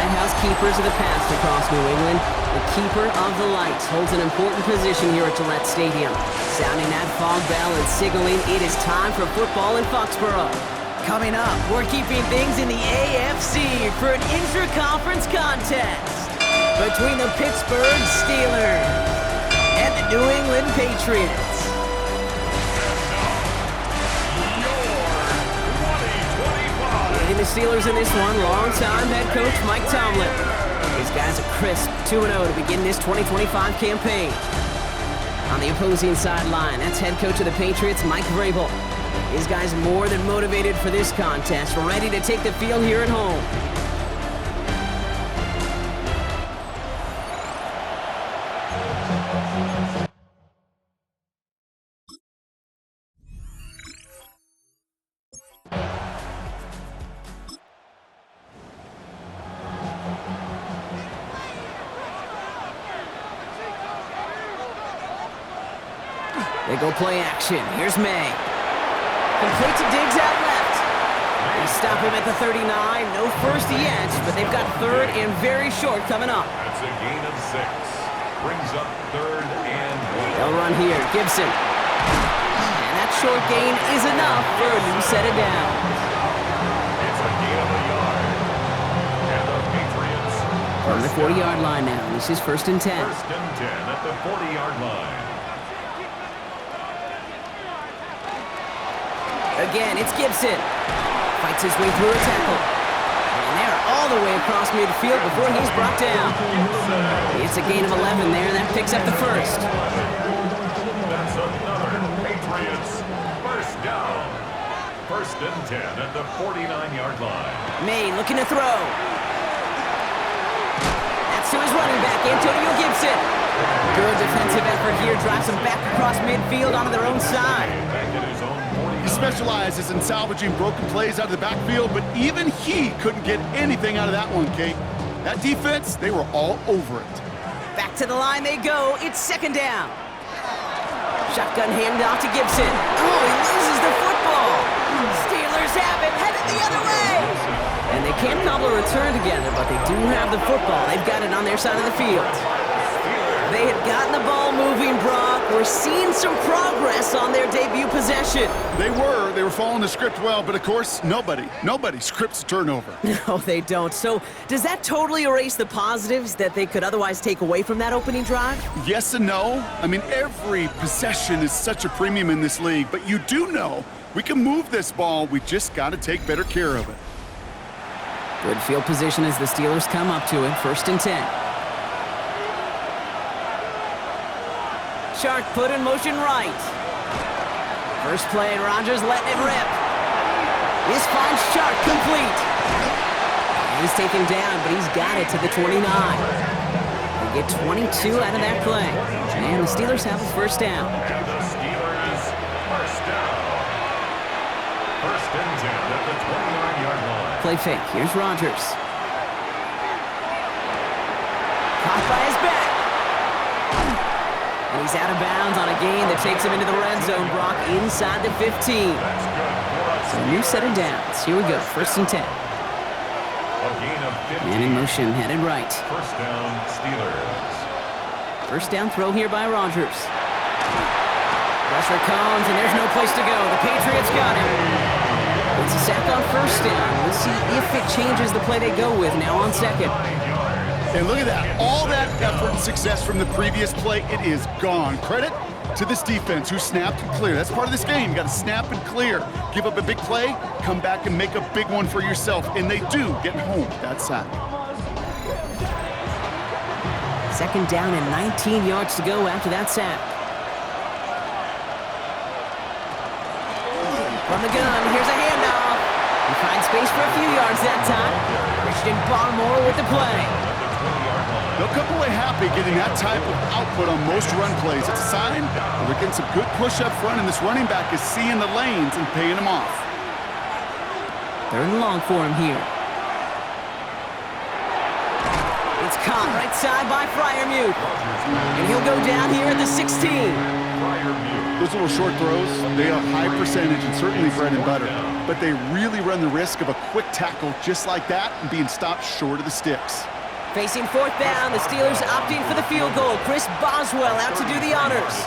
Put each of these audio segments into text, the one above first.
lighthouse keepers of the past across New England. The keeper of the lights holds an important position here at Gillette Stadium, sounding that fog bell and signaling it is time for football in Foxborough. Coming up, we're keeping things in the AFC for an intra-conference contest between the Pittsburgh Steelers and the New England Patriots. Leading the Steelers in this one, longtime head coach Mike Tomlin. These guys are crisp 2-0 to begin this 2025 campaign. On the opposing sideline, that's head coach of the Patriots, Mike Vrabel. These guys more than motivated for this contest, ready to take the field here at home. They go play action. Here's May. Complete to Diggs out left. They stop him at the 39. No first yet, but they've got third and very short coming up. That's a gain of 6. Brings up third and 1. They'll run here. Gibson. And that short gain is enough for a new set of downs. It's a gain of a yard. And the Patriots From the 40-yard line now. This is 1st and 10. 1st and 10 at the 40-yard line. Again, it's Gibson. Fights his way through a tackle. And they're all the way across midfield before he's brought down. It's a gain of 11 there. That picks up the first. That's another Patriots first down. 1st and 10 at the 49-yard line. May looking to throw. That's to his running back, Antonio Gibson. Good defensive effort here. Drives them back across midfield onto their own side. Back at his own 49. He specializes in salvaging broken plays out of the backfield, but even he couldn't get anything out of that one, Kate. That defense, they were all over it. Back to the line they go. It's 2nd down. Shotgun handoff to Gibson. Oh, he loses the football. Steelers have it, headed the other way. And they can't cobble a return together, but they do have the football. They've got it on their side of the field. They had gotten the ball moving, Brock. We're seeing some progress on their debut possession. They were following the script well, but of course, nobody scripts a turnover. No, they don't. So does that totally erase the positives that they could otherwise take away from that opening drive? Yes and no. I mean, every possession is such a premium in this league, but you do know we can move this ball. We just got to take better care of it. Good field position as the Steelers come up to it. 1st and 10. Shark put in motion right. First play, and Rodgers letting it rip. This finds Shark complete. He's taken down, but he's got it to the 29. They get 22 out of that play. And the Steelers have a first down. And the Steelers first down. 1st and 10 at the 29-yard line. Play fake. Here's Rodgers. Caught by his back. And he's out of bounds on a gain that takes him into the red zone, Brock, inside the 15. So a new set of downs. Here we go, 1st and 10. A gain of 15. Man in motion, headed right. 1st down, Steelers. First down throw here by Rodgers. Pressure comes, and there's no place to go. The Patriots got him. It's a sack on 1st down. We'll see if it changes the play they go with now on 2nd. And look at that. All that effort and success from the previous play, it is gone. Credit to this defense who snapped and cleared. That's part of this game. You got to snap and clear. Give up a big play, come back and make a big one for yourself. And they do, getting home that sack. 2nd down and 19 yards to go after that sack. From the gun, here's a handoff. He finds space for a few yards that time. Christian Barmore with the play. They'll come away happy getting that type of output on most run plays. It's a sign that they're getting some good push up front, and this running back is seeing the lanes and paying them off. 3rd and long for him here. It's caught right side by Freiermuth. And he'll go down here at the 16. Those little short throws, they have high percentage and certainly bread and butter, but they really run the risk of a quick tackle just like that and being stopped short of the sticks. Facing fourth down, the Steelers opting for the field goal. Chris Boswell out to do the honors.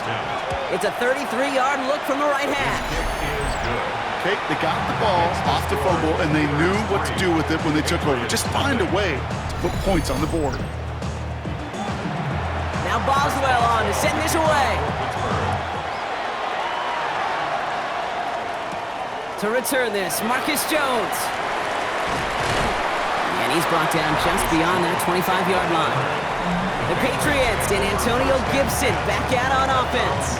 It's a 33-yard look from the right half. Okay, they got the ball off the fumble, and they knew what to do with it when they took over. Just find a way to put points on the board. Now Boswell on to send this away. To return this, Marcus Jones. And he's brought down just beyond that 25-yard line. The Patriots and Antonio Gibson back out on offense.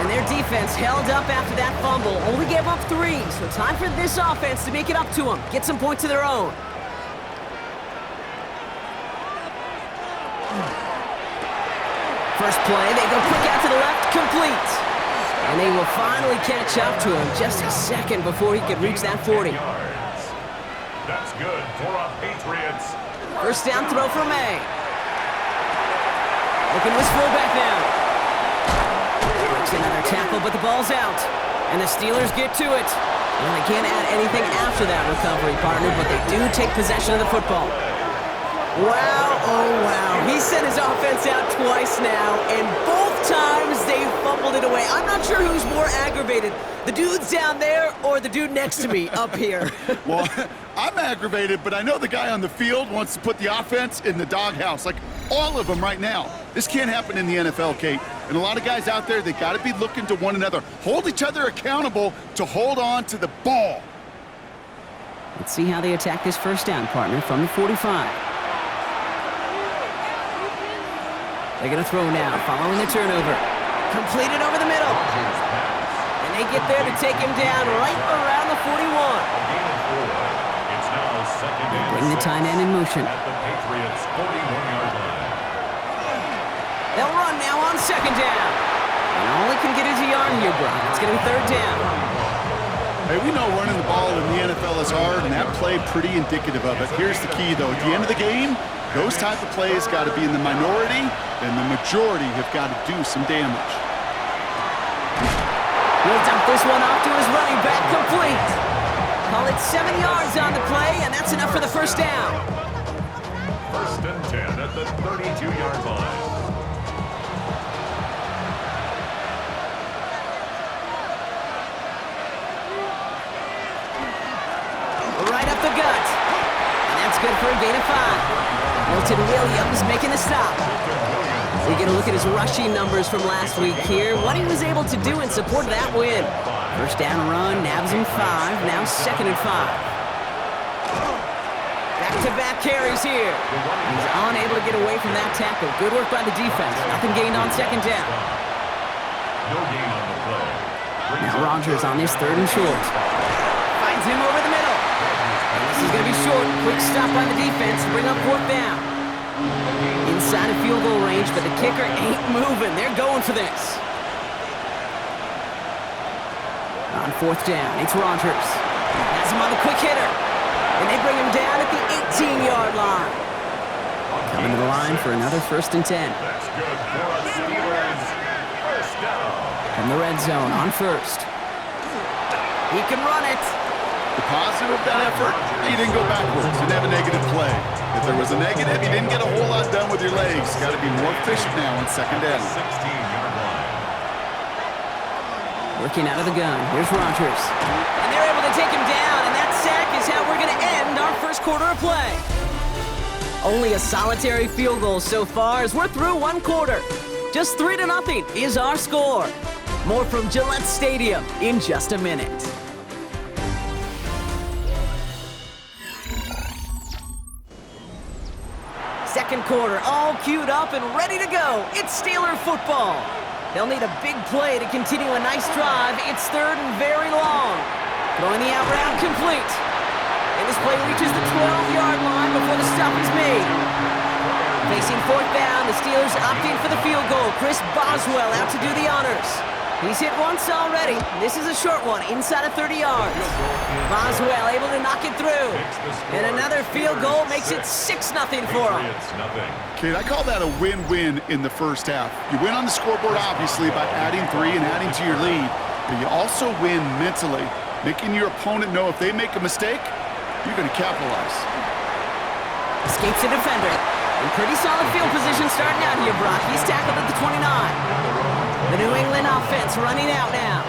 And their defense held up after that fumble. Only gave up 3, so time for this offense to make it up to them. Get some points of their own. First play, they go quick out to the left, complete. And they will finally catch up to him just a second before he could reach that 40. That's good for a Patriots. First down throw for May. Looking to his fullback now. Breaks another tackle, but the ball's out. And the Steelers get to it. Well, they can't add anything after that recovery, partner, but they do take possession of the football. Wow, oh wow. He sent his offense out twice now, and both times they fumbled it away. I'm not sure who's more aggravated, the dudes down there or the dude next to me up here. Well, I'm aggravated, but I know the guy on the field wants to put the offense in the doghouse, like all of them right now. This can't happen in the NFL, Kate. And a lot of guys out there, they got to be looking to one another. Hold each other accountable to hold on to the ball. Let's see how they attack this first down, partner, from the 45. They're going to throw now, following the turnover. Completed over the middle. And they get there to take him down right around the 41. They bring the tight end in motion. They'll run now on second down. And all he can get is a yard here, Brock. It's going to be third down. Hey, we know running the ball in the NFL is hard, and that play pretty indicative of it. Here's the key, though. At the end of the game, those type of plays got to be in the minority, and the majority have got to do some damage. He'll dump this one off to his running back, complete. Call it 7 yards on the play, and that's enough for the first down. First and 10 at the 32-yard line. Right up the gut. And that's good for a gain of 5. Milton Williams making the stop. We get a look at his rushing numbers from last week here. What he was able to do in support of that win. First down run, nabs him 5. Now second and 5. Back-to-back carries here. He's unable to get away from that tackle. Good work by the defense. Nothing gained on second down. No gain on the play. Now Rodgers on this third and short. Finds him over the middle. And this is going to be short. Quick stop by the defense to bring up fourth down. Inside of field goal range, but the kicker ain't moving. They're going for this. On fourth down, it's Rodgers. Has him on the quick hitter. And they bring him down at the 18-yard line. Coming to the line for another first and 10. That's good for a Steelers. First down. From the red zone on first. He can run it. The positive of that effort, he didn't go backwards. Didn't have a negative play. If there was a negative, you didn't get a whole lot done with your legs. Got to be more efficient now on second down. 16-yard line. Working out of the gun. Here's Rodgers. And they're able to take him down, and that sack is how we're going to end our first quarter of play. Only a solitary field goal so far as we're through one quarter. Just 3-0 is our score. More from Gillette Stadium in just a minute. Second quarter, all queued up and ready to go. It's Steeler football. They'll need a big play to continue a nice drive. It's third and very long. Throwing the out route complete. And this play reaches the 12-yard line before the stop is made. Facing fourth down, the Steelers opting for the field goal. Chris Boswell out to do the honors. He's hit once already. This is a short one, inside of 30 yards. Boswell able to knock it through. And another field goal makes it 6-0 for him. Kid, I call that a win-win in the first half. You win on the scoreboard, obviously, by adding 3 and adding to your lead. But you also win mentally, making your opponent know if they make a mistake, you're going to capitalize. Escapes the defender. In pretty solid field position starting out here, Brock. He's tackled at the 29. The New England offense running out now.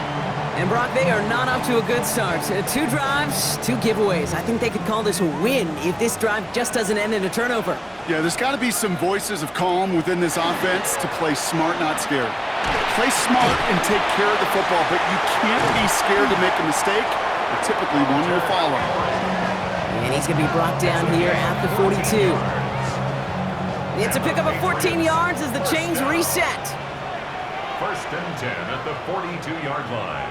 And Brock, they are not off to a good start. 2 drives, 2 giveaways. I think they could call this a win if this drive just doesn't end in a turnover. Yeah, there's got to be some voices of calm within this offense to play smart, not scared. Play smart and take care of the football, but you can't be scared to make a mistake. Or typically one will follow. And he's going to be brought down here at the 42. It's a pickup of 14 yards as the chains reset. First and 10 at the 42-yard line.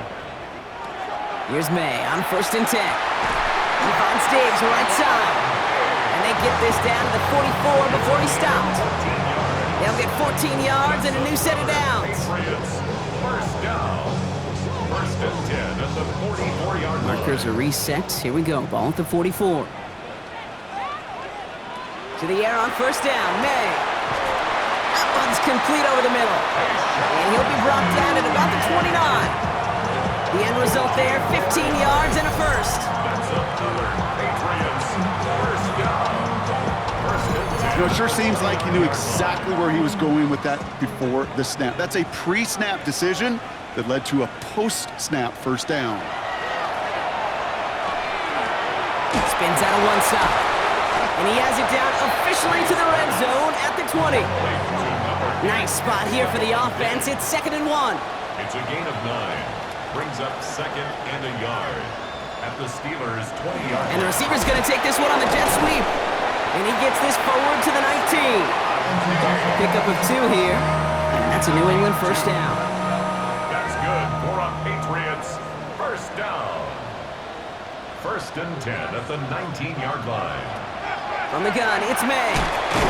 Here's May on 1st and 10. He finds Diggs right side. And they get this down to the 44 before he stopped. They'll get 14 yards and a new set of downs. Patriots, first down. First and 10 at the 44-yard line. Markers are reset. Here we go. Ball at the 44. To the air on 1st down. May. That one's complete over the middle. And he'll be brought down at about the 29. The end result there, 15 yards and a first. That's another Patriots first down. First and 10. You know, it sure seems like he knew exactly where he was going with that before the snap. That's a pre-snap decision that led to a post-snap first down. Spins out of one side. And he has it down officially to the red zone at the 20. Nice spot here for the offense. It's 2nd and 1. It's a gain of 9. Brings up 2nd and a yard at the Steelers' 20-yard line. And the receiver's going to take this one on the jet sweep. And he gets this forward to the 19. Pickup of 2 here. And that's a New England first down. That's good for a Patriots first down. First and 10 at the 19-yard line. From the gun, it's May.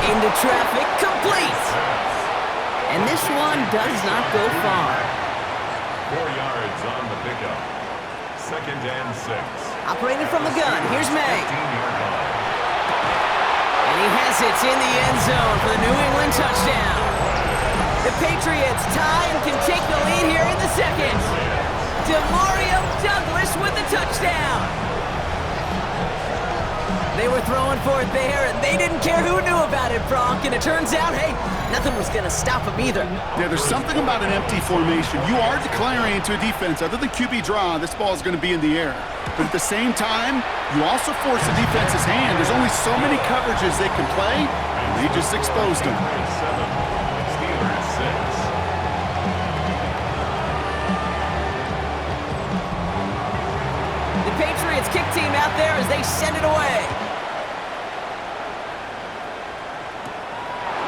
Into traffic, complete. And this one does not go far. 4 yards on the pickup. 2nd and 6. Operating from the gun, here's May. 15-yard line. And he has it in the end zone for the New England touchdown. The Patriots tie and can take the lead here in the second. Demario Douglas with the touchdown. They were throwing for it there, and they didn't care who knew about it, Bronk. And it turns out, hey, nothing was going to stop them either. Yeah, there's something about an empty formation. You are declaring to a defense, other than QB draw, this ball is going to be in the air. But at the same time, you also force the defense's hand. There's only so many coverages they can play, and they just exposed them. 7. Steelers 6. The Patriots kick team out there as they send it away.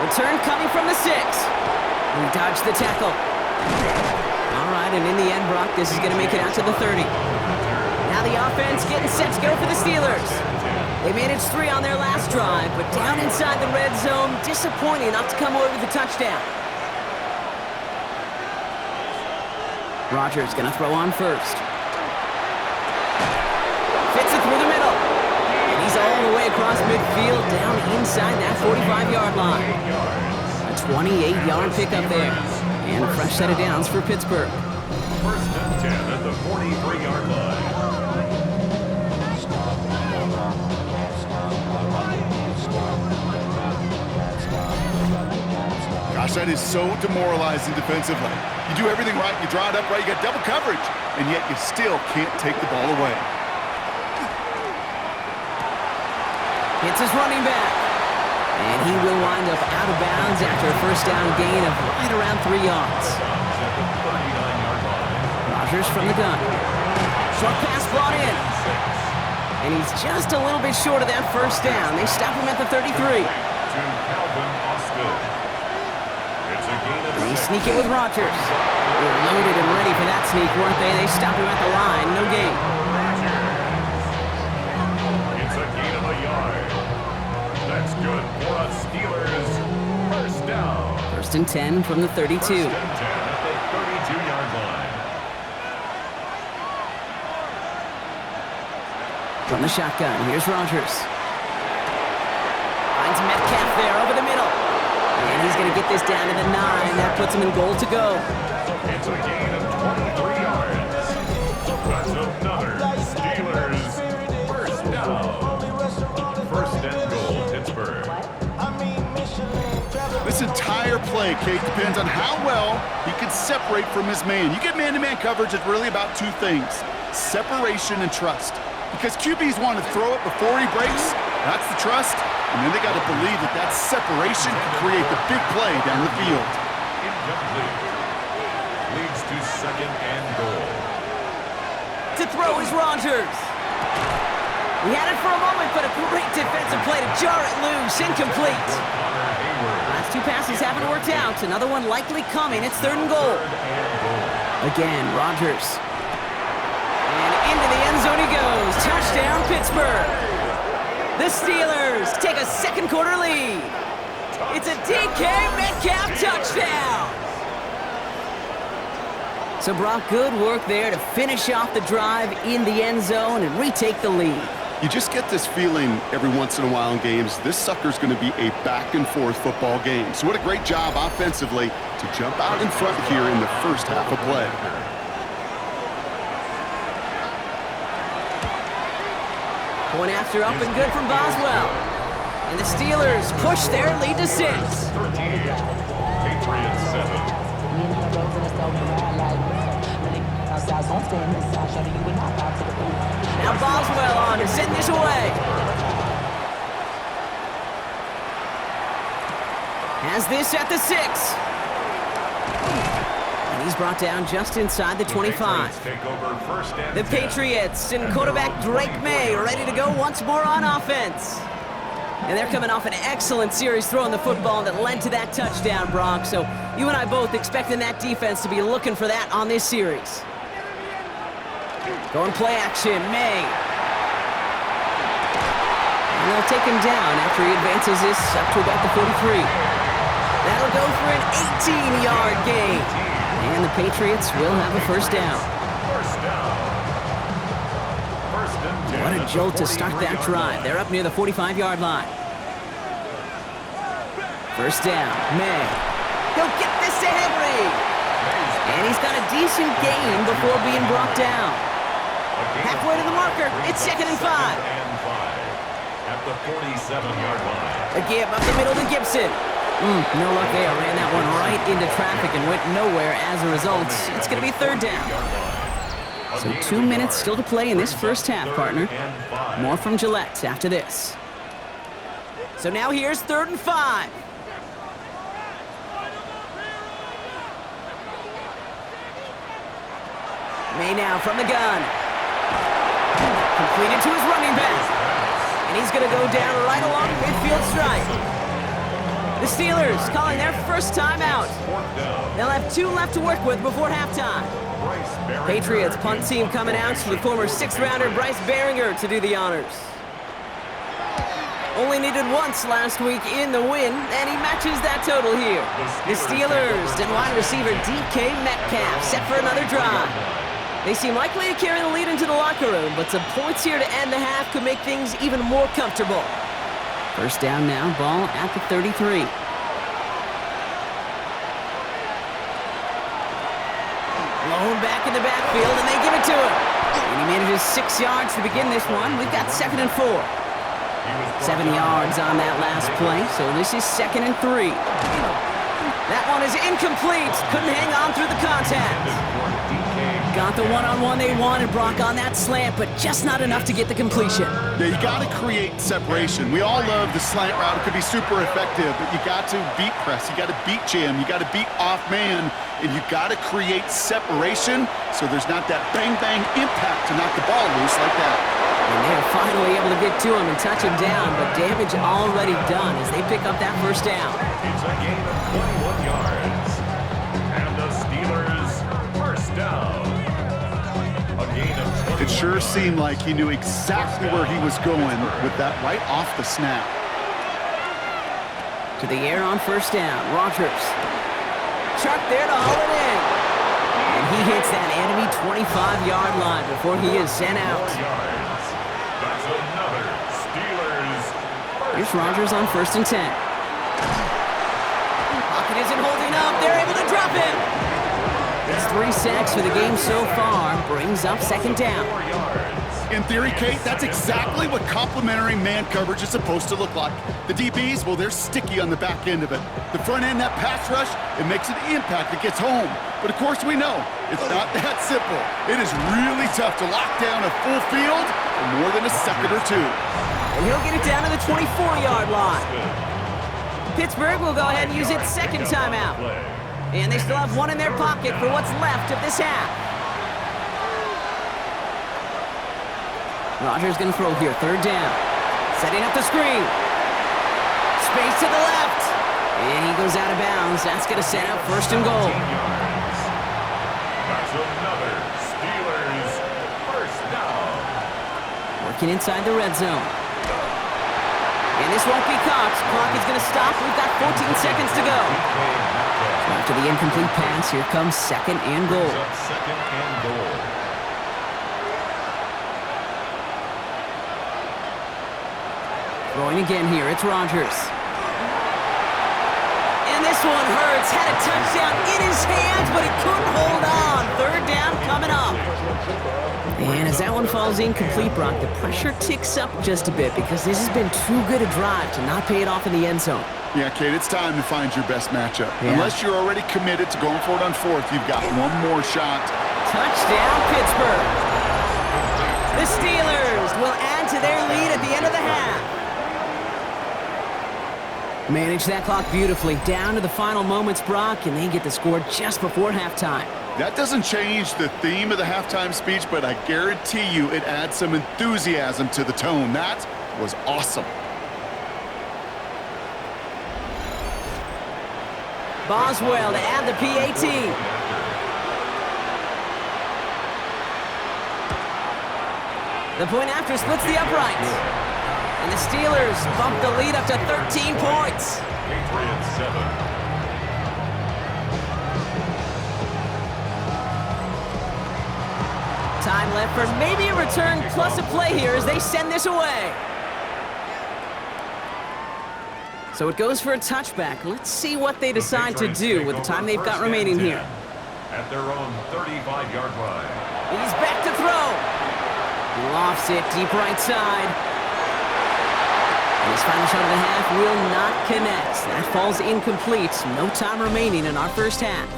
Return coming from the 6. We dodged the tackle. All right, and in the end, Brock, this is going to make it out to the 30. Now the offense getting set to go for the Steelers. They managed 3 on their last drive, but down inside the red zone, disappointing not to come away with a touchdown. Rodgers going to throw on first. Fits it through the middle. And he's all the way across midfield, down inside that 45-yard line. A 28-yard pickup there. And a fresh set of downs for Pittsburgh. First and 10 at the 43-yard line. Gosh, that is so demoralizing defensively. You do everything right, you draw it up right, you got double coverage, and yet you still can't take the ball away. Hits his running back. And he will wind up out of bounds after a first down gain of right around 3 yards. At the 39-yard line. Rodgers from the gun. Short pass brought in. And he's just a little bit short of that first down. They stop him at the 33. To Calvin Austin. It's a gain of They 6. sneak it with Rodgers. They were loaded and ready for that sneak, weren't they? They stop him at the line. No gain. It's a gain of a yard. That's good for a Steelers first down. First and 10 from the 32. First and 10 at the 32-yard line. From the shotgun, here's Rodgers. Finds Metcalf there over the middle. And he's going to get this down to the 9. That puts him in goal to go. It's a gain of 23 yards. That's another Steelers first down. First and goal, Pittsburgh. This entire play, Kate, depends on how well he can separate from his man. You get man-to-man coverage, it's really about two things: separation and trust. Because QBs want to throw it before he breaks, that's the trust, and then they got to believe that that separation can create the big play down the field. Incomplete. Leads to second and goal. To throw is Rodgers. He had it for a moment, but a great defensive play to jar it loose. Incomplete. Last two passes haven't worked out. Another one likely coming. It's third and goal. Again, Rodgers. And into the end zone he goes. Touchdown, Pittsburgh. The Steelers take a second quarter lead. It's a DK Metcalf touchdown. So Brock, good work there to finish off the drive in the end zone and retake the lead. You just get this feeling every once in a while in games, this sucker's going to be a back-and-forth football game. So what a great job offensively to jump out in front here in the first half of play. Point after up and good from Boswell. And the Steelers push their lead to 6. 13. Patriots 7. Now Boswell on to send this away. Has this at the 6. And he's brought down just inside the 25. The Patriots and quarterback Drake May ready to go once more on offense. And they're coming off an excellent series throwing the football that led to that touchdown, Brock. So you and I both expecting that defense to be looking for that on this series. Going play action, May. And they'll take him down after he advances this up to about the 43. That'll go for an 18-yard gain. And the Patriots will have a first down. What a jolt to start that drive. They're up near the 45-yard line. First down, May. He'll get this to Henry. And he's got a decent gain before being brought down. Halfway to the marker, it's 2nd and 5. At the 47-yard line. A give up the middle to Gibson. No luck there. Ran that one right into traffic and went nowhere as a result. It's going to be third down. So 2 minutes still to play in this first half, partner. More from Gillette after this. So now here's 3rd and 5. May now from the gun. Completed to his running back. And he's going to go down right along midfield stripe. The Steelers calling their first timeout. They'll have 2 left to work with before halftime. Patriots punt team coming out to the former 6th-rounder Bryce Baringer to do the honors. Only needed once last week in the win, and he matches that total here. The Steelers and wide receiver DK Metcalf set for another drive. They seem likely to carry the lead into the locker room, but some points here to end the half could make things even more comfortable. First down now, ball at the 33. Blown back in the backfield, and they give it to him. And he manages 6 yards to begin this one. We've got 2nd and 4. 7 yards on that last play, so this is 2nd and 3. That one is incomplete. Couldn't hang on through the contact. Got the one-on-one they wanted, Brock, on that slant, but just not enough to get the completion. Yeah, you got to create separation. We all love the slant route. It could be super effective, but you got to beat press. You got to beat jam. You got to beat off man, and you got to create separation so there's not that bang-bang impact to knock the ball loose like that. And they're finally able to get to him and touch him down, but damage already done as they pick up that first down. It's a gain of 21 yards. And the Steelers first down. It sure seemed like he knew exactly where he was going with that right off the snap. To the air on first down, Rodgers. Chuck there to haul it in. And he hits that enemy 25-yard line before he is sent out. That's a Here's Rodgers on 1st and 10. Pocket isn't holding up. They're able to drop him. It's 3 sacks for the game so far. Brings up 2nd down. In theory, Kate, that's exactly what complementary man coverage is supposed to look like. The DBs, well, they're sticky on the back end of it. The front end, that pass rush, it makes an impact. It gets home. But of course, we know it's not that simple. It is really tough to lock down a full field for more than a second or two. And he'll get it down to the 24-yard line. Pittsburgh will go ahead and use its 2nd timeout. And they still have 1 in their pocket for what's left of this half. Rodgers going to throw here, 3rd down. Setting up the screen. Space to the left. And he goes out of bounds. That's going to set up 1st and goal. That's another Steelers first down. Working inside the red zone. And this won't be caught. Clock is going to stop. We've got 14 seconds to go. So after the incomplete pass, here comes 2nd and goal. 2nd and goal. Throwing again here, it's Rodgers. And this one hurts. Had a touchdown in his hands, but he couldn't hold on. 3rd down coming up. And as that one falls incomplete, Brock, the pressure ticks up just a bit because this has been too good a drive to not pay it off in the end zone. Yeah, Kate, it's time to find your best matchup. Yeah. Unless you're already committed to going for it on 4th, you've got one more shot. Touchdown, Pittsburgh. The Steelers will add to their lead at the end of the half. Manage that clock beautifully. Down to the final moments, Brock, and they get the score just before halftime. That doesn't change the theme of the halftime speech, but I guarantee you it adds some enthusiasm to the tone. That was awesome. Boswell to add the PAT. The point after splits the uprights. And the Steelers bump the lead up to 13 points. Patriots 7. Time left for maybe a return plus a play here as they send this away. So it goes for a touchback. Let's see what they decide to do with the time they've got remaining here. At their own 35-yard line. He's back to throw. Lofts it deep right side. And his final shot of the half will not connect. That falls incomplete. No time remaining in our first half.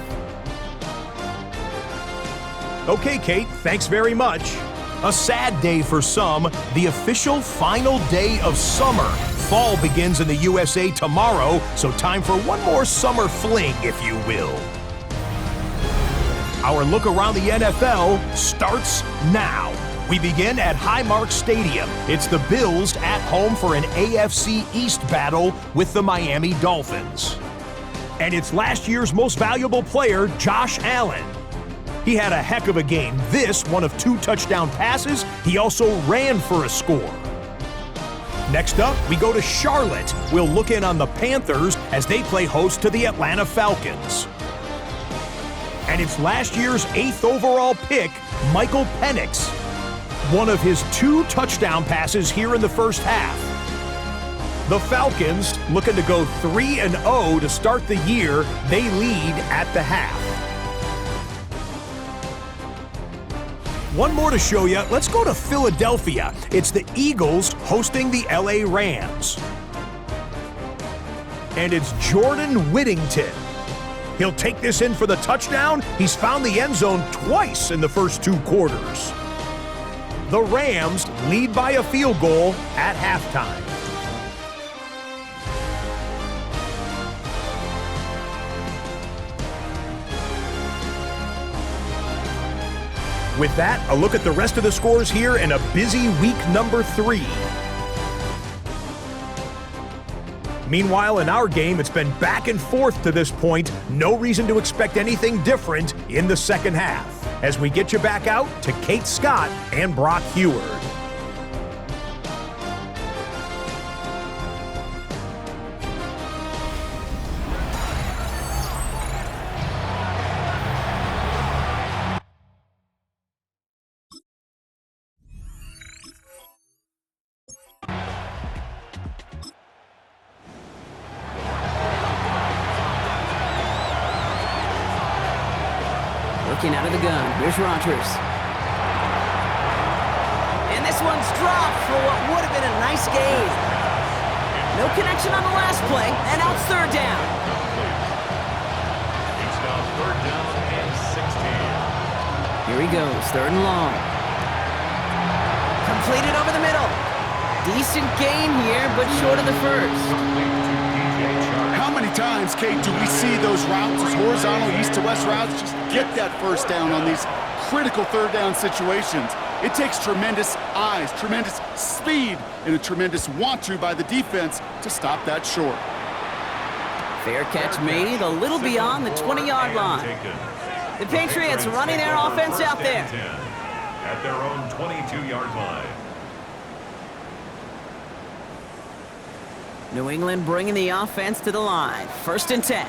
Okay, Kate, thanks very much. A sad day for some, the official final day of summer. Fall begins in the USA tomorrow, so time for one more summer fling, if you will. Our look around the NFL starts now. We begin at Highmark Stadium. It's the Bills at home for an AFC East battle with the Miami Dolphins. And it's last year's most valuable player, Josh Allen. He had a heck of a game. This, one of 2 touchdown passes. He also ran for a score. Next up, we go to Charlotte. We'll look in on the Panthers as they play host to the Atlanta Falcons. And it's last year's 8th overall pick, Michael Penix. One of his 2 touchdown passes here in the first half. The Falcons, looking to go 3-0 to start the year, they lead at the half. One more to show you. Let's go to Philadelphia. It's the Eagles hosting the LA Rams. And it's Jordan Whittington. He'll take this in for the touchdown. He's found the end zone twice in the first 2 quarters. The Rams lead by a field goal at halftime. With that, a look at the rest of the scores here in a busy week number 3. Meanwhile, in our game, it's been back and forth to this point. No reason to expect anything different in the second half. As we get you back out to Kate Scott and Brock Heward. Backing out of the gun. Here's Rogers. And this one's dropped for what would have been a nice gain. No connection on the last play, and now it's third down. It's now third down and 16. Here he goes, third and long. Completed over the middle. Decent gain here, but short of the first. How many times, Kate, do we see those routes, those horizontal east to west routes, just get that first down on these critical third down situations? It takes tremendous eyes, tremendous speed, and a tremendous want-to by the defense to stop that short. Fair catch made, a little beyond the 20-yard line. The Patriots running their offense out there. At their own 22-yard line. New England bringing the offense to the line. First and 10.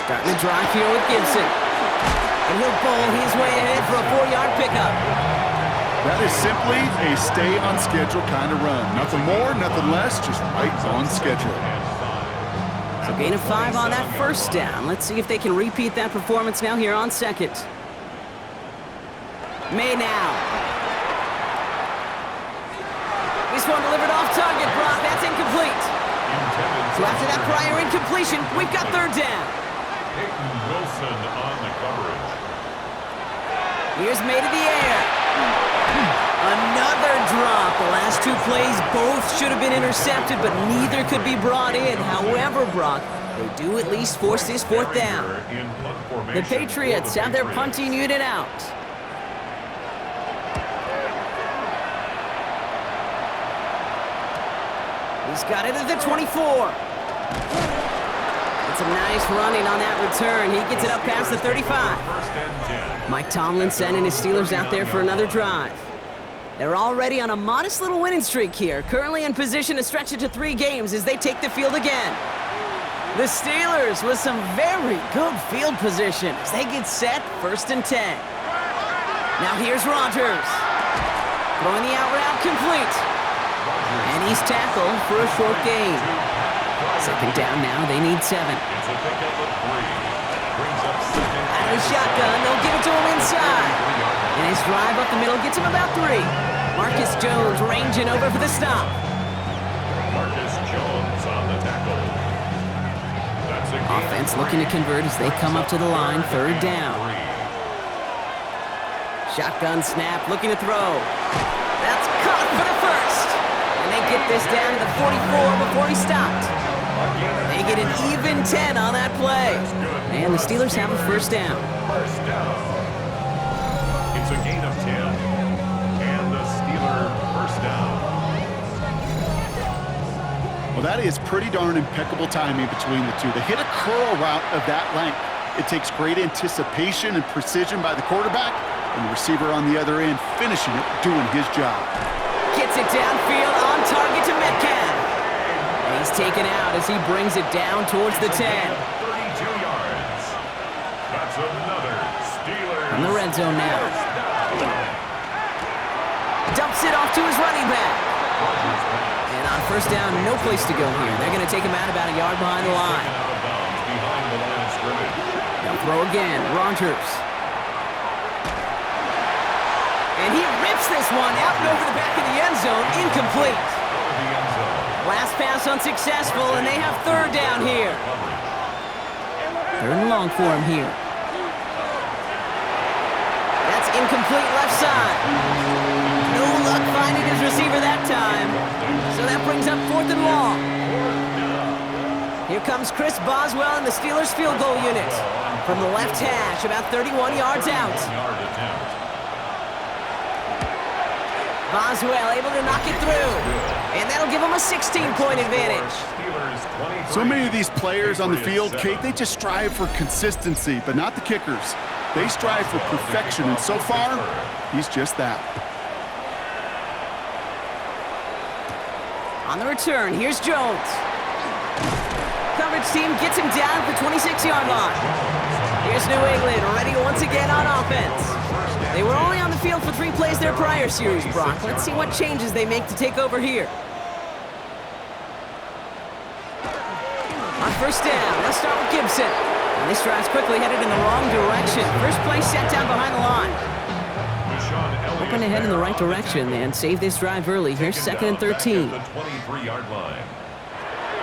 Starting the drive here with Gibson. And he'll bowl his way ahead for a 4-yard pickup. That is simply a stay-on-schedule kind of run. Nothing more, nothing less, just right on schedule. So gain of 5 on that first down. Let's see if they can repeat that performance now here on second. May now. This one delivered off target, Brock. That's incomplete. So after that prior incompletion, we've got third down. Peyton Wilson on the coverage. Here's May to the air. Another drop. The last 2 plays both should have been intercepted, but neither could be brought in. However, Brock, they do at least force this fourth down. The Patriots have their punting unit out. He's got it at the 24. It's a nice running on that return. He gets it up past the 35. Mike Tomlin sending his Steelers out there for another drive. They're already on a modest little winning streak here, currently in position to stretch it to 3 games as they take the field again. The Steelers with some very good field position as they get set, first and 10. Now here's Rogers. Throwing the out route complete. And he's tackled for a short gain. Second down now, they need 7. Out of the shotgun, they'll give it to him inside. And his drive up the middle gets him about 3. Marcus Jones ranging over for the stop. Marcus Jones on the tackle. That's a Offense looking to convert as they come up to the line, third down. Shotgun snap, looking to throw. That's caught for the first. And they get this down to the 44 before he stopped. They get an even 10 on that play. And the Steelers have a first down. First down. It's a gain of 10. And the Steeler first down. Well, that is pretty darn impeccable timing between the two. To hit a curl route of that length, it takes great anticipation and precision by the quarterback, and the receiver on the other end finishing it, doing his job. Gets it downfield on target to Metcalf. And he's taken out as he brings it down towards the 10. 32 yards. That's another Steelers. In the red zone now. Dumps it off to his running back. And on first down, no place to go here. They're going to take him out about a yard behind the line. Behind the line of scrimmage. They'll throw again. Rogers. And he rips this one out and over the back of the end zone. Incomplete. Last pass unsuccessful, and they have third down here. Third and long for him here. That's incomplete left side. No luck finding his receiver that time. So that brings up fourth and long. Here comes Chris Boswell and the Steelers field goal unit. From the left hash, about 31 yards out. Boswell able to knock it through. And that'll give him a 16-point advantage. So many of these players on the field, Kate, they just strive for consistency, but not the kickers. They strive for perfection, and so far, he's just that. On the return, here's Jones. Coverage team gets him down at the 26-yard line. Here's New England, ready once again on offense. They were only on the field for 3 plays their prior series, Brock. Let's see what changes they make to take over here. On first down. Let's start with Gibson. And this drive's quickly headed in the wrong direction. First play set down behind the line. Hoping to head in the right direction and save this drive early. Here's 2nd and 13. The 23-yard line.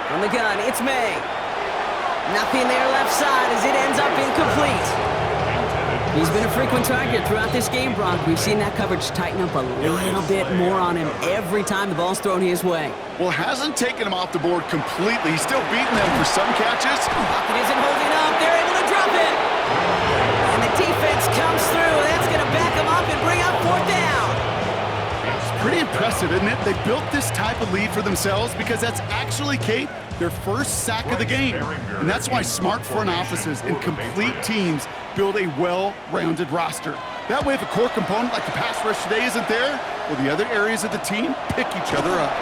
From the gun, it's May. Nothing there left side as it ends up incomplete. He's been a frequent target throughout this game, Brock. We've seen that coverage tighten up a little bit more on him every time the ball's thrown his way. Well, hasn't taken him off the board completely. He's still beating them for some catches. Pocket isn't holding up. They're able to drop it. And the defense comes through. That's going to back him up and bring up 4th down. It's pretty impressive, isn't it? They built this type of lead for themselves because that's actually, Kate, their first sack of the game. And that's why smart front offices and complete teams build a well-rounded roster. That way, if a core component like the pass rush today isn't there, well, the other areas of the team pick each other up.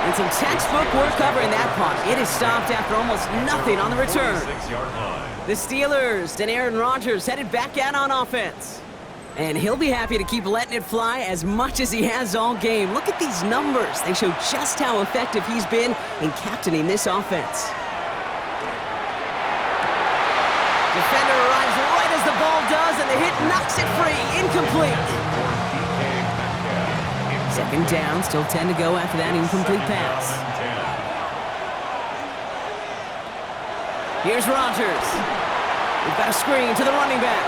And some textbook work covering that punt. It is stopped after almost nothing on the return. The Steelers and Aaron Rodgers headed back out on offense. And he'll be happy to keep letting it fly as much as he has all game. Look at these numbers. They show just how effective he's been in captaining this offense. Defender arrives right as the ball does, and the hit knocks it free. Incomplete. 2nd down, still 10 to go after that incomplete pass. Here's Rodgers. We've got a screen to the running back.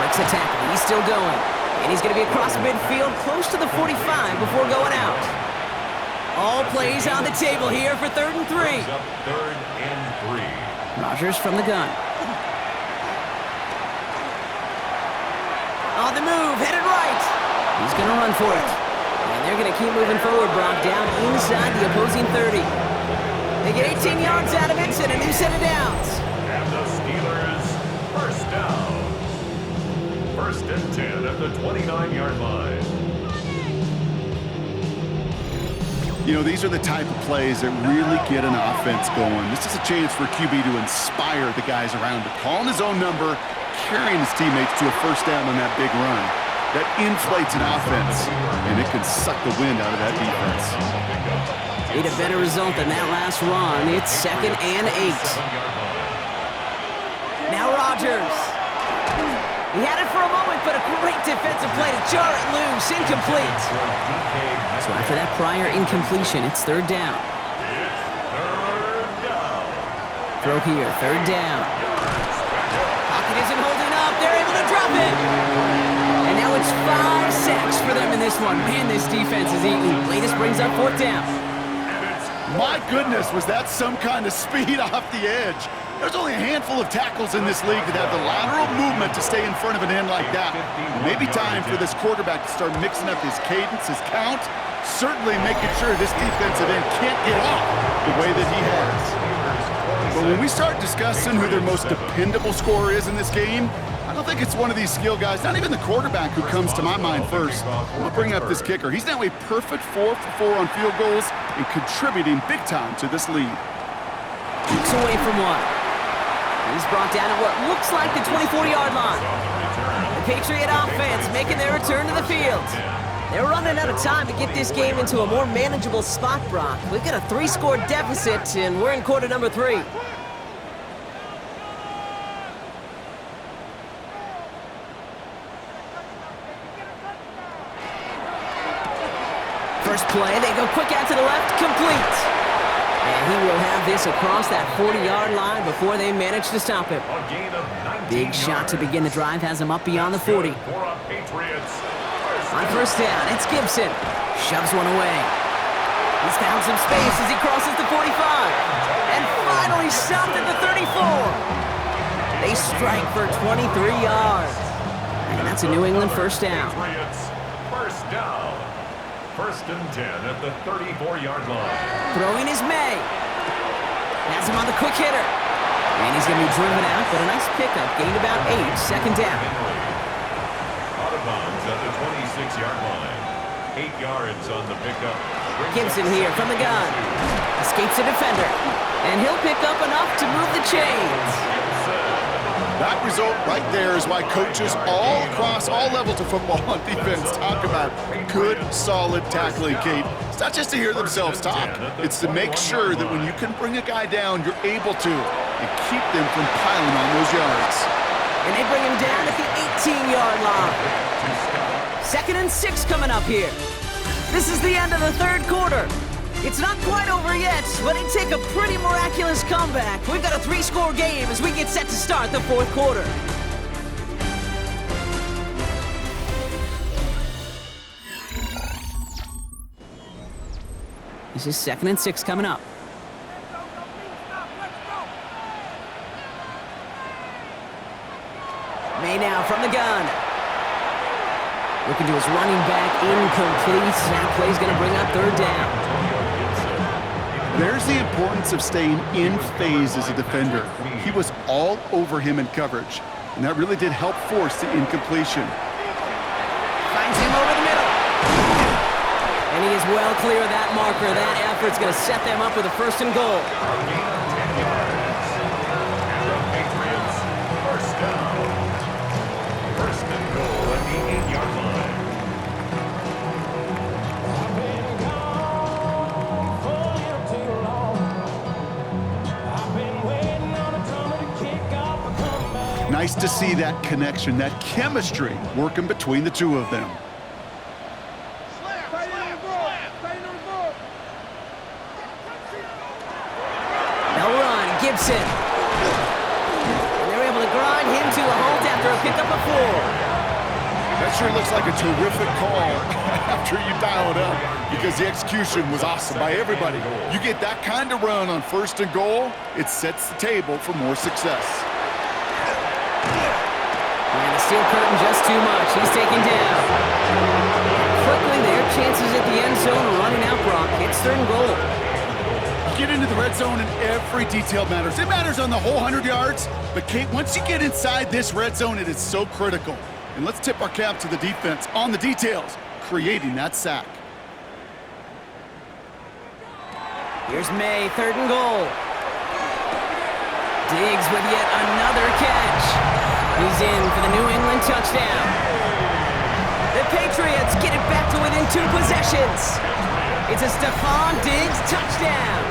Breaks the tackle. He's still going. And he's going to be across midfield, close to the 45 before going out. All plays on the table here for 3rd and 3. 3rd and 3. Rodgers from the gun. On the move, headed right. He's going to run for it. And they're going to keep moving forward, Brock, down inside the opposing 30. They get 18 yards out of it and a new set of downs. And the Steelers, first down. 1st and 10 at the 29-yard line. You know, these are the type of plays that really get an offense going. This is a chance for QB to inspire the guys around him. Calling his own number, carrying his teammates to a first down on that big run. That inflates an offense, and it can suck the wind out of that defense. Need a better result than that last run. It's 2nd and 8. Now Rodgers. He had it for a moment, but a great defensive play to jar it loose. Incomplete. So after that prior incompletion, it's 3rd down. Throw here, 3rd down. Pocket isn't holding up. They're able to drop it. And now it's 5 sacks for them in this one. Man, this defense is eating. Latest brings up 4th down. My goodness, was that some kind of speed off the edge? There's only a handful of tackles in this league that have the lateral movement to stay in front of an end like that. Maybe time for this quarterback to start mixing up his cadence, his count, certainly making sure this defensive end can't get off the way that he has. But when we start discussing who their most dependable scorer is in this game, I don't think it's one of these skill guys, not even the quarterback who comes to my mind first. I'll bring up this kicker. He's now a perfect 4 for 4 on field goals and contributing big time to this lead. Weeks away from one. He's brought down at what looks like the 24-yard line. The Patriot offense making their return to the field. They're running out of time to get this game into a more manageable spot, Brock. We've got a 3-score deficit, and we're in quarter number 3. First play, they go quick out to the left, complete. And he will have this across that 40-yard line before they manage to stop him. Big shot to begin the drive has him up beyond the 40. On first down, it's Gibson. Shoves one away. He's found some space as he crosses the 45. And finally stopped at the 34. They strike for 23 yards. And that's a New England first down. First down. 1st and 10 at the 34-yard line. Throwing is May. Has him on the quick hitter. And he's going to be driven out, but a nice pickup. Gained about 8, 2nd down. Out of bounds at the 26-yard line. 8 yards on the pickup. Gibson here from the gun. Escapes a defender. And he'll pick up enough to move the chains. That result right there is why coaches all across all levels of football on defense talk about good, solid tackling, Kate. It's not just to hear themselves talk. It's to make sure that when you can bring a guy down, you're able to, and keep them from piling on those yards. And they bring him down at the 18-yard line. 2nd and 6 coming up here. This is the end of the third quarter. It's not quite over yet, but it take a pretty miraculous comeback. We've got a 3-score game as we get set to start the fourth quarter. This is 2nd and 6 coming up. May now from the gun. Looking to his running back, incomplete. That play's going to bring up 3rd down. There's the importance of staying in phase as a defender. He was all over him in coverage, and that really did help force the incompletion. Finds him over the middle. And he is well clear of that marker. That effort's going to set them up with a 1st and goal. 10 yards. And the Patriots, 1st down. 1st and goal at the 8-yard line. Nice to see that connection, that chemistry working between the two of them. They'll run, Gibson. And they're able to grind him to a halt after a pickup of 4. That sure looks like a terrific call after you dial it up, because the execution was awesome by everybody. You get that kind of run on 1st and goal, it sets the table for more success. And the steel curtain just too much. He's taken down. Quickly, their chances at the end zone are running out, Brock. It's 3rd and goal. You get into the red zone and every detail matters. It matters on the whole 100 yards, but Kate, once you get inside this red zone, it is so critical. And let's tip our cap to the defense on the details, creating that sack. Here's May, 3rd and goal. Diggs with yet another catch. He's in for the New England touchdown. The Patriots get it back to within 2 possessions. It's a Stephon Diggs touchdown.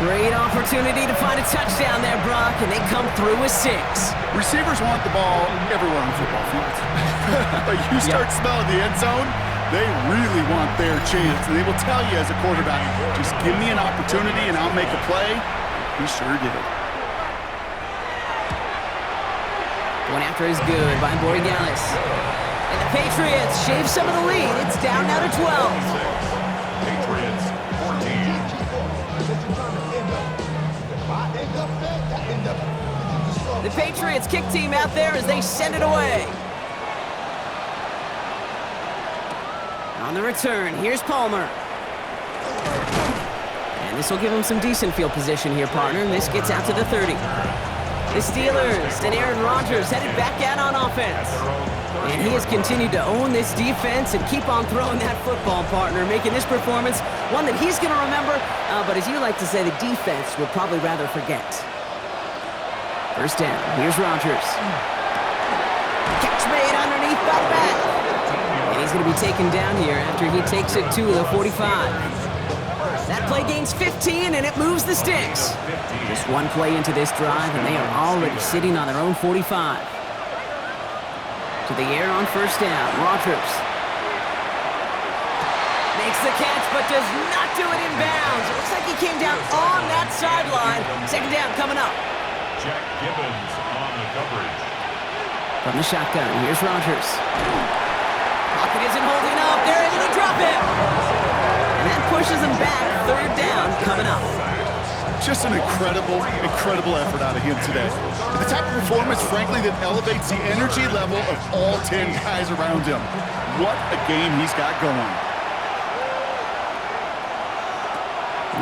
Great opportunity to find a touchdown there, Brock, and they come through with 6. Receivers want the ball everywhere on the football field. But you start smelling the end zone, they really want their chance. And they will tell you as a quarterback, just give me an opportunity and I'll make a play. He sure did. One after is good by Borregales. And the Patriots shave some of the lead. It's down now to 12. Patriots, 14. The Patriots kick team out there as they send it away. On the return, here's Palmer. And this will give him some decent field position here, partner. And this gets out to the 30. The Steelers and Aaron Rodgers headed back out on offense. And he has continued to own this defense and keep on throwing that football, partner, making this performance one that he's going to remember, but as you like to say, the defense would probably rather forget. 1st down. Here's Rodgers. Catch made underneath by the back. And he's going to be taken down here after he takes it to the 45. That play gains 15, and it moves the sticks. Just one play into this drive, and they are already sitting on their own 45. To the air on 1st down. Rodgers makes the catch, but does not do it in bounds. It looks like he came down on that sideline. 2nd down coming up. Jack Gibbons on the coverage. From the shotgun, here's Rodgers. Pocket isn't holding up. They're able to drop it. And that pushes them back. 3rd down coming up. Just an incredible effort out of him today. The type of performance, frankly, that elevates the energy level of all 10 guys around him. What a game he's got going.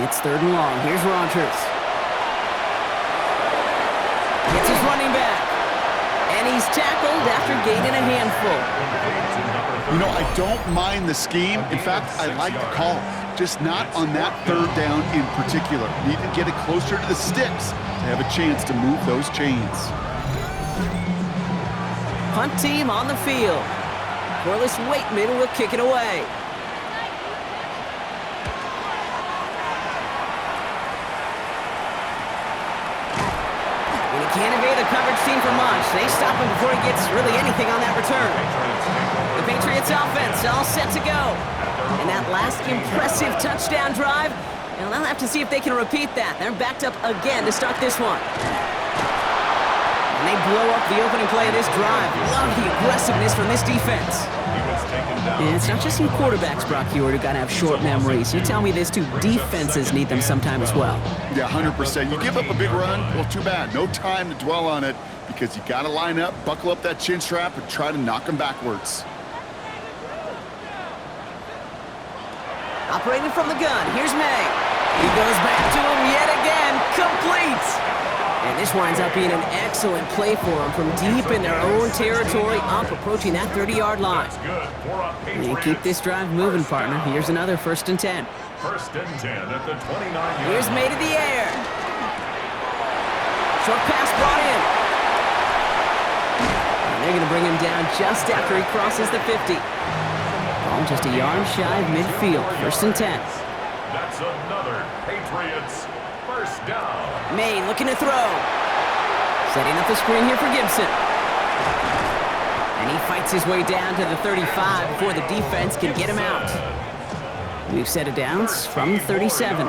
It's 3rd and long. Here's Rodgers. It's his running back. And he's tackled after gaining a handful. You know, I don't mind the scheme. In fact, I like the call. Just not on that third down in particular. Need to get it closer to the sticks to have a chance to move those chains. Punt team on the field. Corliss Waitman will kick it away. And he can't evade the coverage team for much. They stop him before he gets really anything on that return. The Patriots offense all set to go. And that last impressive touchdown drive, and they'll have to see if they can repeat that. They're backed up again to start this one. And they blow up the opening play of this drive. Love the aggressiveness from this defense. And it's not just some quarterbacks, Brock Hewitt, who got to have short memories. You tell me these two defenses need them sometime as well. Yeah, 100%. You give up a big run, well, too bad. No time to dwell on it because you got to line up, buckle up that chin strap, and try to knock them backwards. Operating from the gun, here's May. He goes back to him yet again, complete. And this winds up being an excellent play for them from deep in their own territory, up approaching that 30-yard line. And keep this drive moving, partner. Here's another 1st and 10. 1st and 10 at the 29-yard. Here's May to the air. Short pass brought in. And they're going to bring him down just after he crosses the 50. Ball just a yard shy of midfield. 1st and 10. That's another Patriots 1st down. May looking to throw. Setting up the screen here for Gibson. And he fights his way down to the 35 before the defense can get him out. We've set it downs from the 37.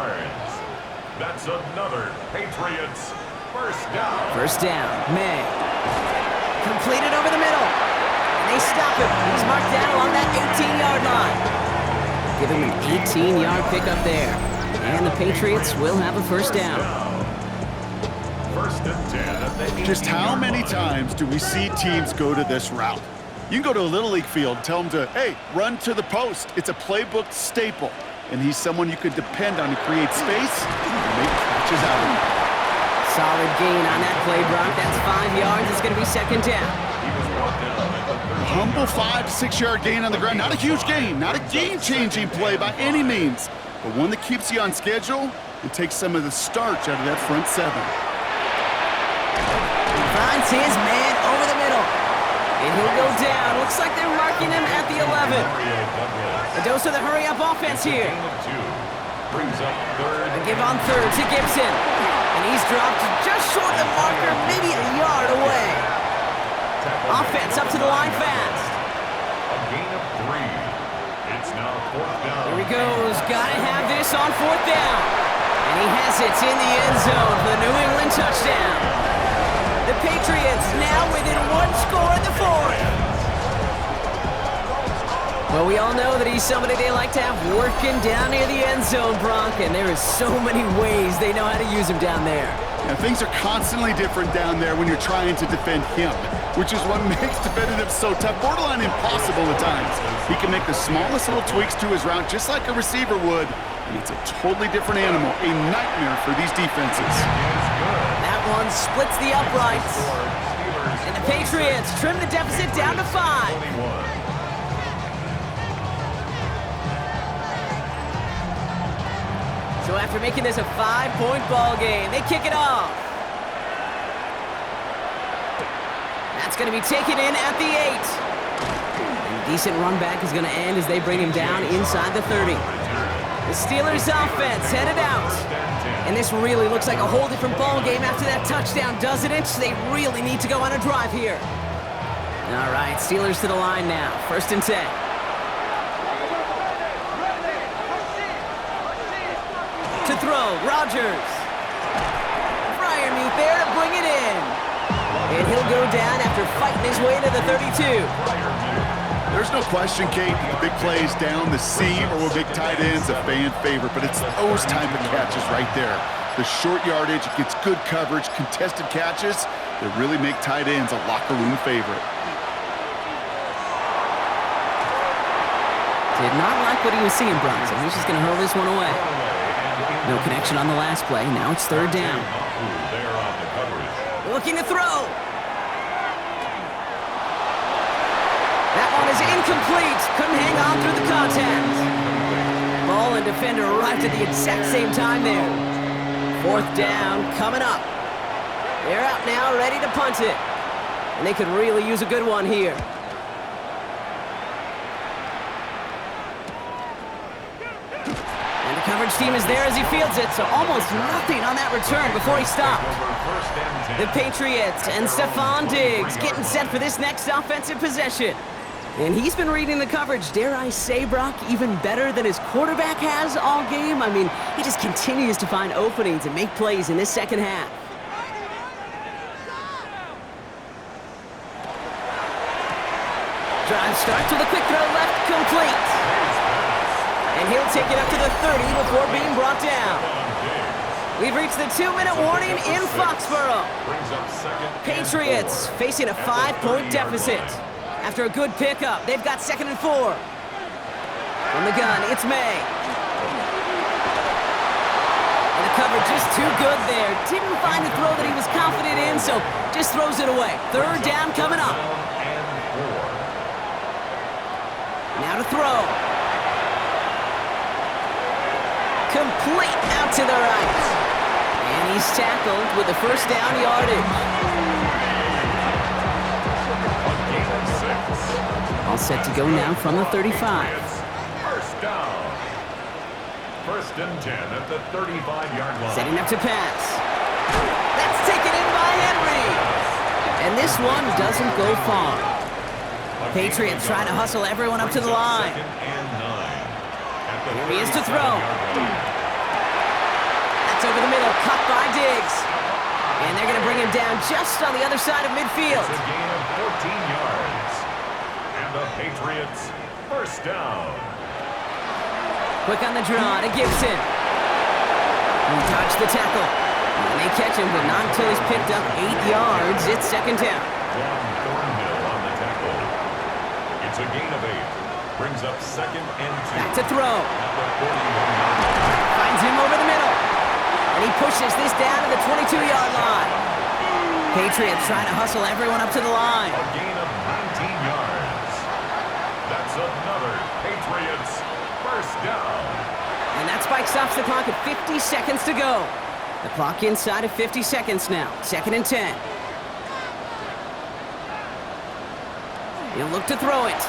That's another Patriots 1st down. 1st down, May. Completed over the middle. And they stop him. He's marked down along that 18-yard line. Give him an 18-yard pickup there. And the Patriots will have a 1st down. 1st and 10 at the 18-yard. Just how many times do we see teams go to this route? You can go to a Little League field, tell them to, hey, run to the post. It's a playbook staple. And he's someone you could depend on to create space and make catches out of it. Solid gain on that play, Brock. That's 5 yards. It's going to be 2nd down. Humble 5-6 yard gain on the ground. Not a huge gain, not a game-changing play by any means, but one that keeps you on schedule and takes some of the starch out of that front 7. Finds his man over the middle. And he'll go down. Looks like they're marking him at the 11. A dose of the hurry-up offense here. Brings up 3rd. A give on 3rd to Gibson. And he's dropped just short of the marker, maybe a yard away. Offense up to the line fast. A gain of 3. It's now 4th down. Here he goes. Gotta have this on 4th down. And he has it in the end zone for the New England touchdown. The Patriots now within 1 score in the 4th. Well, we all know that he's somebody they like to have working down near the end zone, Bronk, and there is so many ways they know how to use him down there. Yeah, things are constantly different down there when you're trying to defend him, which is what makes defending him so tough, borderline impossible at times. He can make the smallest little tweaks to his route just like a receiver would, and it's a totally different animal, a nightmare for these defenses. That one splits the uprights, and the Patriots trim the deficit down to 5. So after making this a 5-point ball game, they kick it off. That's going to be taken in at the 8. And decent run back is going to end as they bring him down inside the 30. The Steelers offense headed out. And this really looks like a whole different ball game after that touchdown, doesn't it? They really need to go on a drive here. All right, Steelers to the line now. 1st and 10. To throw, Rodgers. Fryer meat there to bring it in. And he'll go down after fighting his way to the 32. There's no question, Kate, the big plays down the seam or with big tight ends, a fan favorite, but it's those type of catches right there. The short yardage, it gets good coverage, contested catches that really make tight ends a locker room favorite. Did not like what he was seeing, Bronson. He's just going to hurl this one away. No connection on the last play. Now it's 3rd down. Looking to throw. That one is is incomplete. Couldn't hang on through the contact. Ball and defender arrived at the exact same time there. 4th down coming up. They're out now, ready to punt it. And they could really use a good one here. And the coverage team is there as he fields it, so almost nothing on that return before he stopped. The Patriots and Stephon Diggs getting set for this next offensive possession. And he's been reading the coverage, dare I say, Brock, even better than his quarterback has all game. I mean, he just continues to find openings and make plays in this second half. Drive starts with a quick throw left, complete. And he'll take it up to the 30 before being brought down. We've reached the 2-minute warning in Foxborough. Patriots facing a 5-point deficit. After a good pickup, they've got 2nd and 4. From the gun, it's May. And the coverage just too good there. Didn't find the throw that he was confident in, so just throws it away. 3rd down coming up. Now to throw. Complete out to the right. And he's tackled with the 1st down yardage. All set to go now from the 35. 1st down. 1st and 10 at the 35-yard line. Setting up to pass. That's taken in by Henry. And this one doesn't go far. Patriots trying to hustle everyone up to the line. Here he is to throw. That's over the middle, cut by Diggs. And they're going to bring him down just on the other side of midfield. It's a gain of 14 yards. And the Patriots, 1st down. Quick on the draw to Gibson. He dodged the tackle. And they catch him, but not until he's picked up 8 yards. It's 2nd down. Thornhill on the tackle. It's a gain of 8. Brings up 2nd and 2. Back to throw. At the 41-yard line. Finds him over the middle. And he pushes this down to the 22-yard line. Patriots trying to hustle everyone up to the line. A gain of 19 yards. That's another Patriots 1st down. And that spike stops the clock at 50 seconds to go. The clock inside of 50 seconds now. 2nd and 10. He'll look to throw it.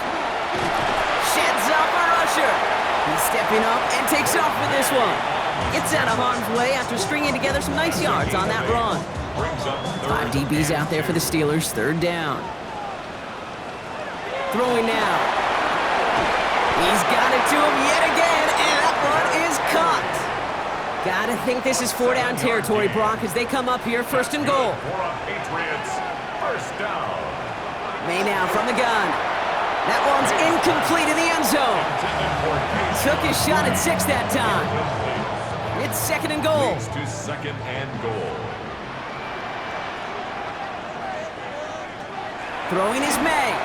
Sheds off a rusher. He's stepping up and takes off with this one. Gets out of harm's way after stringing together some nice yards on that run. 5 DBs out there for the Steelers. 3rd down. Throwing now. He's got it to him yet again, and that one is caught. Gotta think this is 4-down territory, Brock, as they come up here, 1st and goal. For a Patriots 1st down. May now from the gun. That one's incomplete in the end zone. Took his shot at 6 that time. It's 2nd and goal. Leads to 2nd and goal. Throwing is May.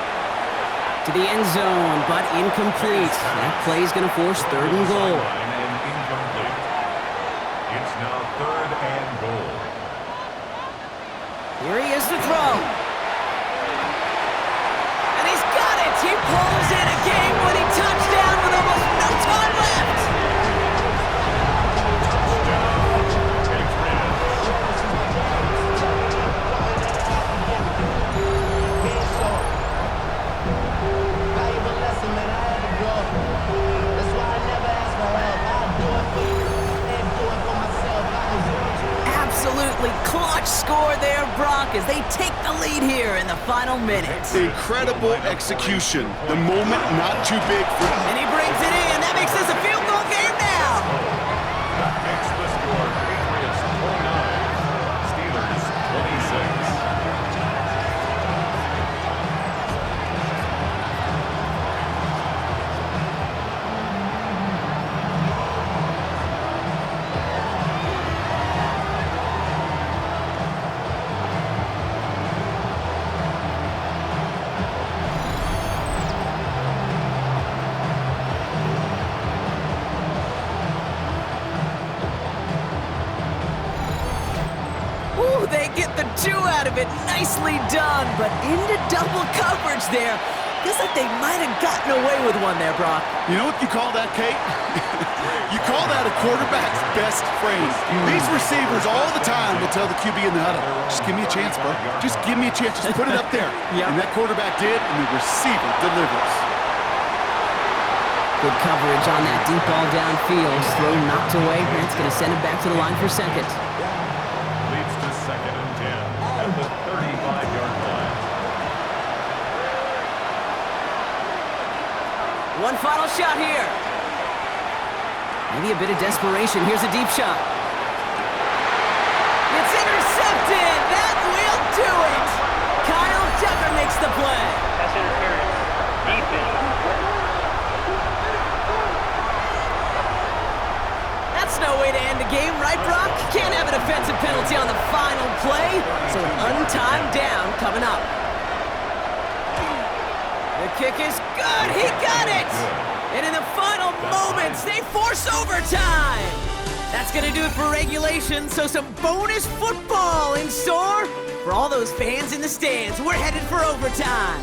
To the end zone, but incomplete. That play is going to force 3rd and goal. And incomplete. It's now 3rd and goal. Here he is to throw. And he's got it. He pulls in a game-winning touchdown with almost no time left. Absolutely clutch score there, Brock, as they take the lead here in the final minutes. Incredible execution. The moment not too big for... And he brings it in. That makes this a field goal game now. That makes the score Patriots 29, Steelers 26. They get the 2 out of it. Nicely done, but into double coverage there. Feels like they might have gotten away with one there, Brock. You know what you call that, Kate? You call that a quarterback's best friend. These receivers all the time will tell the QB in the huddle, just give me a chance, bro. Just give me a chance. Just put it up there. Yep. And that quarterback did, and the receiver delivers. Good coverage on that deep ball downfield. Throw knocked away. That's going to send it back to the line for second. Leads to 2nd and 10 at the 35-yard line. One final shot here. Maybe a bit of desperation. Here's a deep shot. It's intercepted. That will do it. Kyle Tucker makes the play. That's interference. Defense. That's no way to end the game, right, Brock? Can't have an offensive penalty on the final play, so an untimed down coming up. The kick is good. He got it. And in the final moments, they force overtime. That's going to do it for regulation, so some bonus football in store for all those fans in the stands. We're headed for overtime.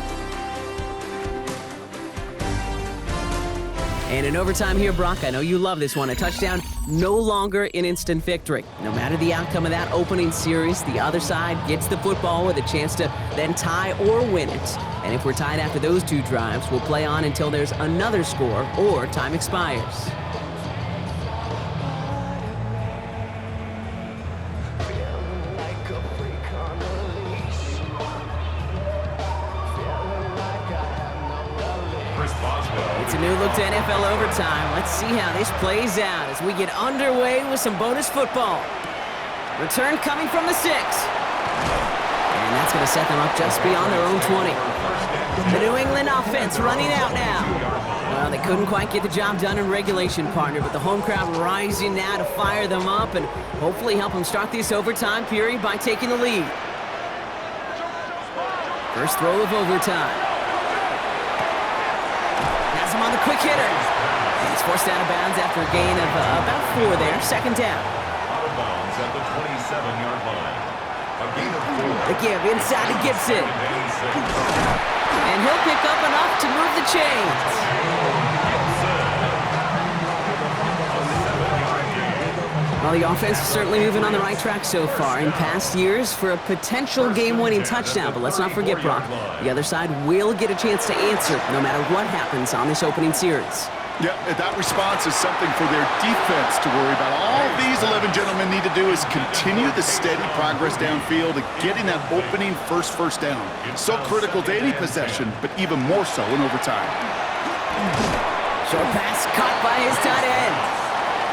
And in overtime here, Brock, I know you love this one. A touchdown, no longer an instant victory. No matter the outcome of that opening series, the other side gets the football with a chance to then tie or win it. And if we're tied after those two drives, we'll play on until there's another score or time expires. It's a new look to NFL overtime. Let's see how this plays out as we get underway with some bonus football. Return coming from the 6. And that's going to set them up just beyond their own 20. The New England offense running out now. Well, they couldn't quite get the job done in regulation, partner, but the home crowd rising now to fire them up and hopefully help them start this overtime period by taking the lead. First throw of overtime. Has him on the quick hitter. He's forced out of bounds after a gain of about 4 there. Second down. Out of bounds at the 27-yard line. A gain of 4. The give inside to Gibson. And he'll pick up enough to move the chains. Well, the offense is certainly moving on the right track so far in past years for a potential game-winning touchdown. But let's not forget, Brock, the other side will get a chance to answer no matter what happens on this opening series. Yeah, that response is something for their defense to worry about. All these 11 gentlemen need to do is continue the steady progress downfield and getting that opening first down. So critical to any possession, but even more so in overtime. Short pass caught by his tight end.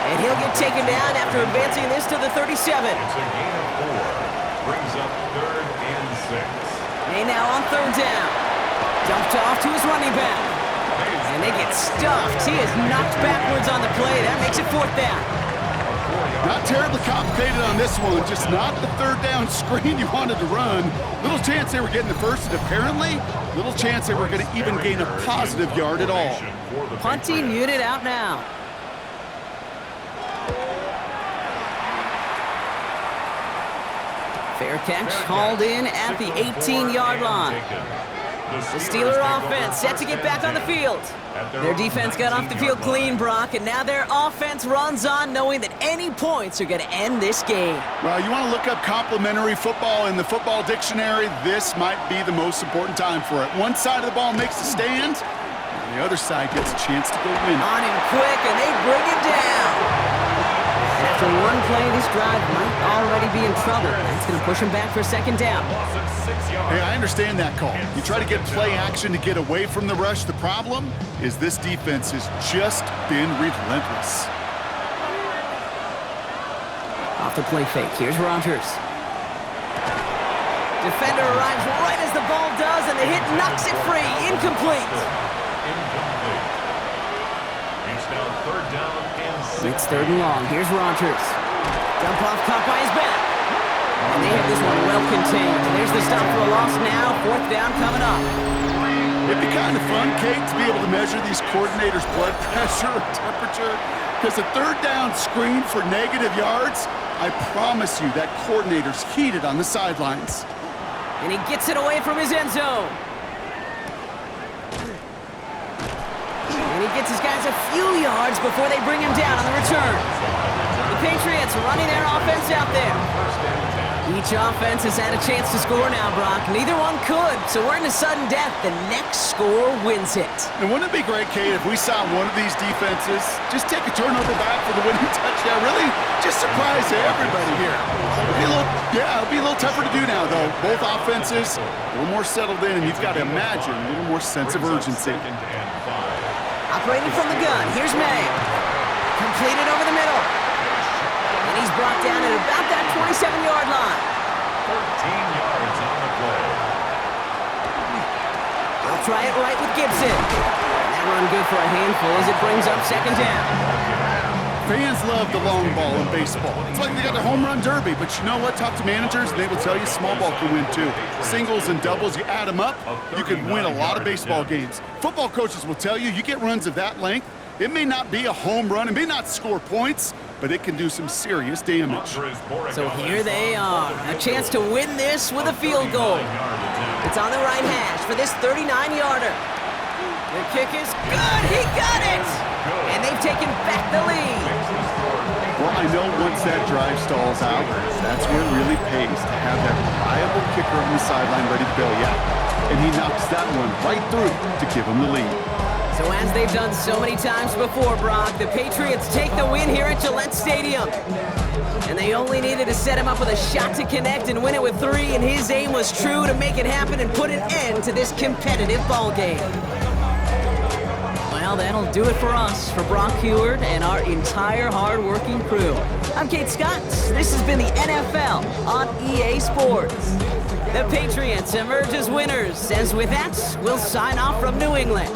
And he'll get taken down after advancing this to the 37. It's a gain of 4. Brings up 3rd and 6. And now on 3rd down. Dumped off to his running back. And they get stuffed. He is knocked backwards on the play. That makes it 4th down. Not terribly complicated on this one. Just not the 3rd down screen you wanted to run. Little chance they were getting the first, and apparently little chance they were going to even gain a positive yard at all. Punting unit out now. Fair catch hauled in at the 18-yard line. The Steeler offense set to get back on the field. Their defense got off the field clean, Brock, and now their offense runs on knowing that any points are going to end this game. Well, you want to look up complimentary football in the football dictionary, this might be the most important time for it. One side of the ball makes a stand, and the other side gets a chance to go win. On him quick, and they bring him down. After one play, this drive might already be in trouble. That's going to push him back for 2nd down. Hey, I understand that call. You try to get play action to get away from the rush. The problem is this defense has just been relentless. Off the play fake. Here's Rodgers. Defender arrives right as the ball does, and the hit knocks it free. Incomplete. It's now 3rd down and 6. It's 3rd and long. Here's Rodgers. Dump off caught by his back. And they have this one well contained. There's the stop for a loss now. 4th down coming up. It'd be kind of fun, Kate, to be able to measure these coordinators' blood pressure or temperature. Because a 3rd down screen for negative yards, I promise you that coordinator's heated on the sidelines. And he gets it away from his end zone. And he gets his guys a few yards before they bring him down on the return. The Patriots running their offense out there. Each offense has had a chance to score now, Brock. Neither one could, so we're in a sudden death. The next score wins it. And wouldn't it be great, Kate, if we saw one of these defenses just take a turnover back for the winning touchdown? Really just surprise everybody here. It'll be a little tougher to do now, though. Both offenses a little more settled in, and you've got to imagine a little more sense of urgency. Operating from the gun, here's May. Completed over the middle. And he's brought down at about that 27-yard line. 13 yards on the play. I'll try it right with Gibson. That run good for a handful as it brings up second down. Fans love the long ball in baseball. It's like they got the home run derby, but you know what? Talk to managers, and they will tell you small ball can win too. Singles and doubles, you add them up, you can win a lot of baseball games. Football coaches will tell you, you get runs of that length, it may not be a home run, it may not score points, but it can do some serious damage. So here they are, a chance to win this with a field goal. It's on the right hash for this 39-yarder. The kick is good, he got it! And they've taken back the lead. Well, I know once that drive stalls out, that's where it really pays to have that reliable kicker on the sideline ready to bail you out. And he knocks that one right through to give him the lead. So as they've done so many times before, Brock, the Patriots take the win here at Gillette Stadium. And they only needed to set him up with a shot to connect and win it with 3, and his aim was true to make it happen and put an end to this competitive ball game. Well, that'll do it for us, for Brock Heward and our entire hard-working crew. I'm Kate Scott. This has been the NFL on EA Sports. The Patriots emerge as winners, as with that, we'll sign off from New England.